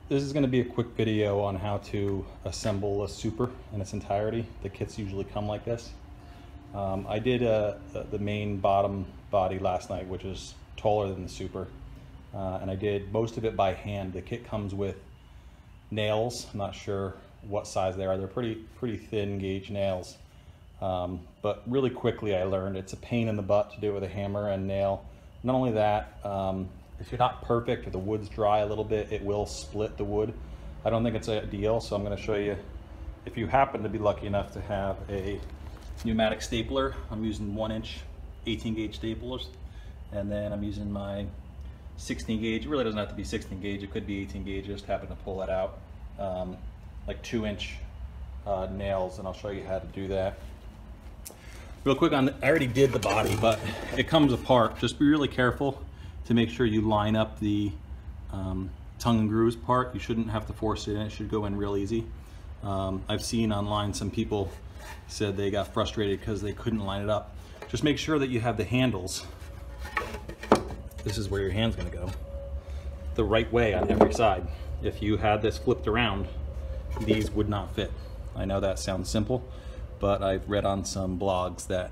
This is going to be a quick video on how to assemble a super in its entirety. The kits usually come like this. I did the main bottom body last night, which is taller than the super, and I did most of it by hand. The kit comes with nails. I'm not sure what size they are. They're pretty thin gauge nails, but really quickly I learned it's a pain in the butt to do it with a hammer and nail. Not only that, if you're not perfect or the wood's dry a little bit, it will split the wood. I don't think it's ideal, so I'm going to show you, if you happen to be lucky enough to have a pneumatic stapler. I'm using 1-inch 18 gauge staplers, and then I'm using my 16 gauge. It really doesn't have to be 16 gauge, it could be 18 gauge. Just happen to pull that out, like 2-inch nails, and I'll show you how to do that. Real quick on I already did the body, but it comes apart. Just be really careful to make sure you line up the tongue and grooves part. You shouldn't have to force it in. It should go in real easy. I've seen online some people said they got frustrated because they couldn't line it up. Just make sure that you have the handles. This is where your hand's gonna go, the right way on every side. If you had this flipped around, these would not fit. I know that sounds simple, but I've read on some blogs that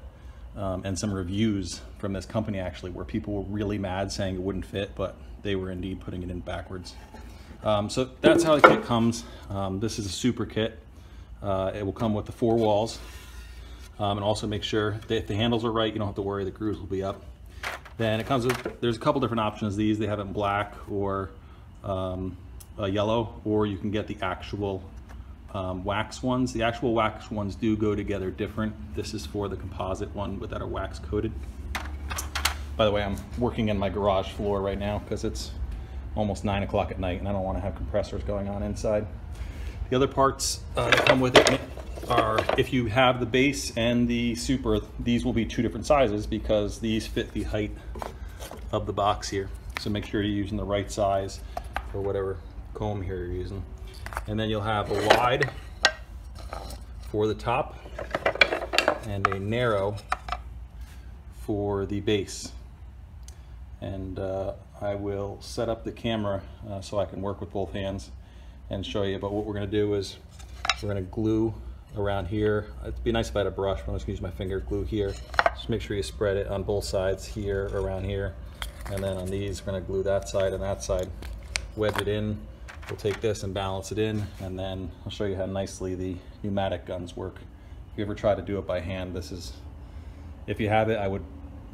and some reviews from this company actually where people were really mad saying it wouldn't fit, but they were indeed putting it in backwards. So that's how the kit comes. This is a super kit. It will come with the 4 walls, and also make sure that if the handles are right, you don't have to worry, the grooves will be up. Then it comes with, there's a couple different options. These, they have it in black or yellow, or you can get the actual wax ones. The actual wax ones do go together different. This is for the composite one that are wax coated. By the way, I'm working in my garage floor right now because it's almost 9 o'clock at night and I don't want to have compressors going on inside. The other parts that come with it are, if you have the base and the super, these will be 2 different sizes because these fit the height of the box here. So make sure you're using the right size for whatever comb here you're using. And then you'll have a wide for the top and a narrow for the base. And I will set up the camera so I can work with both hands and show you. But what we're going to do is we're going to glue around here. It'd be nice if I had a brush, but I'm just going to use my finger, glue here. Just make sure you spread it on both sides here, around here. And then on these, we're going to glue that side and that side. Wedge it in. We'll take this and balance it in, and then I'll show you how nicely the pneumatic guns work. If you ever try to do it by hand, this is, if you have it, I would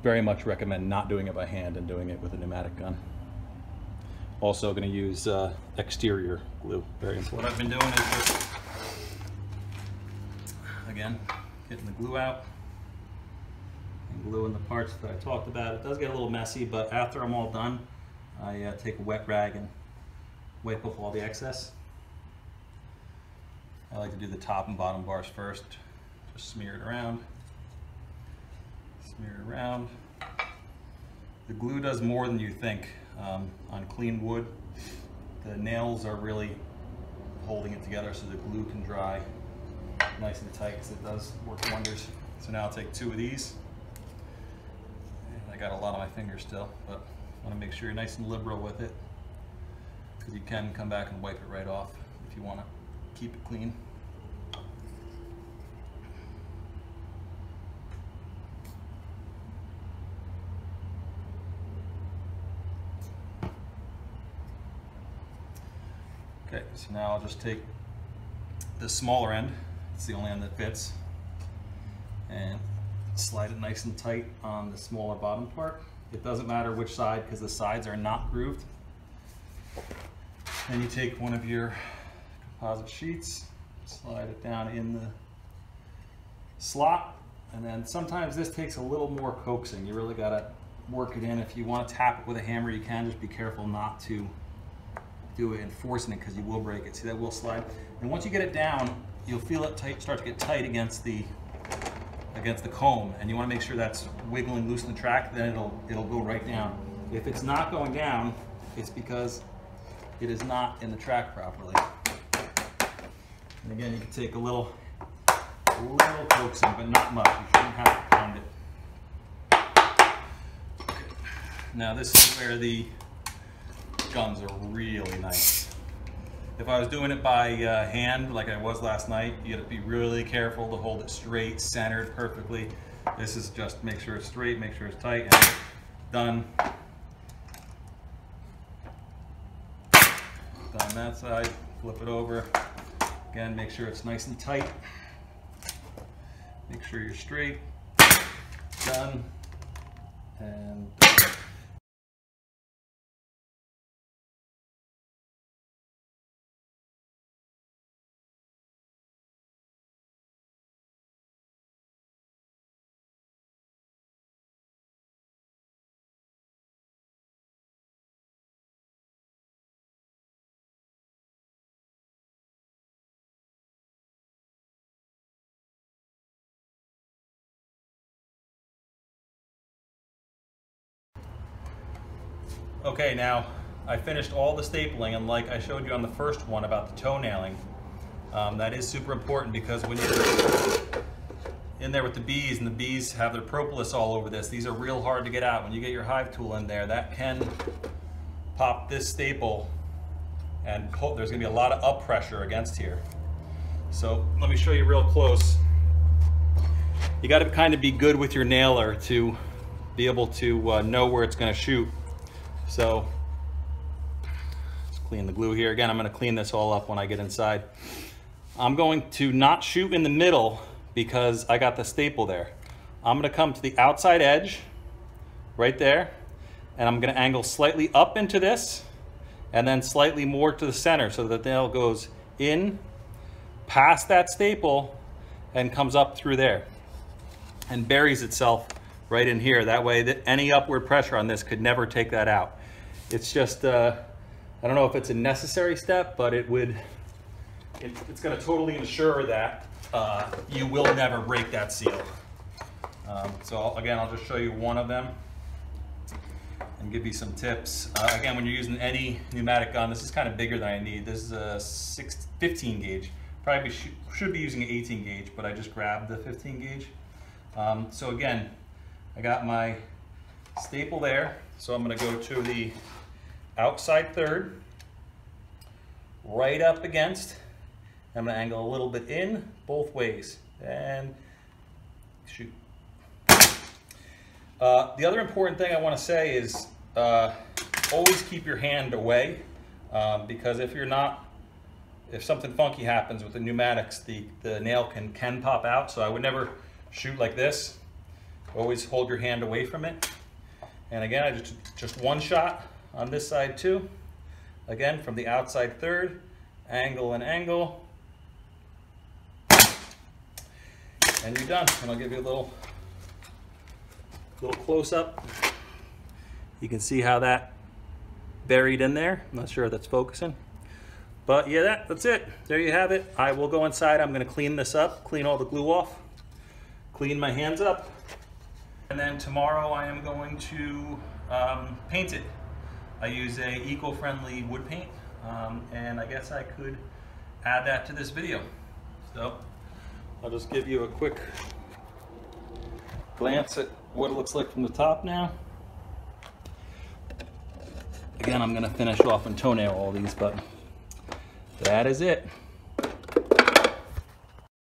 very much recommend not doing it by hand and doing it with a pneumatic gun. Also going to use exterior glue, very important. What I've been doing is just, again, getting the glue out and gluing the parts that I talked about. It does get a little messy, but after I'm all done, I take a wet rag and wipe off all the excess. I like to do the top and bottom bars first. Just smear it around. Smear it around. The glue does more than you think on clean wood. The nails are really holding it together so the glue can dry nice and tight, because it does work wonders. So now I'll take 2 of these. And I got a lot on my fingers still, but I want to make sure you're nice and liberal with it, because you can come back and wipe it right off if you want to keep it clean. Okay, so now I'll just take the smaller end, it's the only end that fits, and slide it nice and tight on the smaller bottom part. It doesn't matter which side because the sides are not grooved. Then you take one of your composite sheets, slide it down in the slot, and then sometimes this takes a little more coaxing. You really gotta work it in. If you want to tap it with a hammer, you can. Just be careful not to do it and forcing it, because you will break it. See, that will slide. And once you get it down, you'll feel it tight, start to get tight against the comb, and you want to make sure that's wiggling loose in the track. Then it'll go right down. If it's not going down, it's because it is not in the track properly. And again, you can take a little coaxing, but not much. You shouldn't have to pound it. Okay. Now this is where the guns are really nice. If I was doing it by hand like I was last night, you got to be really careful to hold it straight, centered perfectly. This is just make sure it's straight, make sure it's tight, and done. Done that side, flip it over. Again, make sure it's nice and tight. Make sure you're straight. Done. And okay, now I finished all the stapling, and like I showed you on the first one about the toe nailing, that is super important because when you're in there with the bees and the bees have their propolis all over this, these are real hard to get out. When you get your hive tool in there, that can pop this staple and there's gonna be a lot of up pressure against here. So let me show you real close. You gotta kind of be good with your nailer to be able to know where it's gonna shoot. So let's clean the glue here. Again, I'm gonna clean this all up when I get inside. I'm going to not shoot in the middle because I got the staple there. I'm gonna come to the outside edge, right there, and I'm gonna angle slightly up into this and then slightly more to the center so that the nail goes in, past that staple, and comes up through there and buries itself right in here. That way that any upward pressure on this could never take that out. It's just, I don't know if it's a necessary step, but it's gonna totally ensure that you will never break that seal. So again, I'll just show you one of them and give you some tips. Again, when you're using any pneumatic gun, this is kind of bigger than I need. This is a 15 gauge. Probably should be using an 18 gauge, but I just grabbed the 15 gauge. So again, I got my staple there. So I'm gonna go to the outside third, right up against. I'm gonna angle a little bit in both ways and shoot. The other important thing I wanna say is always keep your hand away because if something funky happens with the pneumatics, the nail can pop out. So I would never shoot like this. Always hold your hand away from it. And again, I just one shot on this side too. Again, from the outside third, angle and angle. And you're done. And I'll give you a little close up. You can see how that buried in there. I'm not sure if that's focusing. But yeah, that's it. There you have it. I will go inside. I'm gonna clean this up, clean all the glue off, clean my hands up. And then tomorrow I am going to paint it. I use a eco-friendly wood paint, and I guess I could add that to this video. So I'll just give you a quick glance at what it looks like from the top now. Again, I'm gonna finish off and toenail all these, but that is it.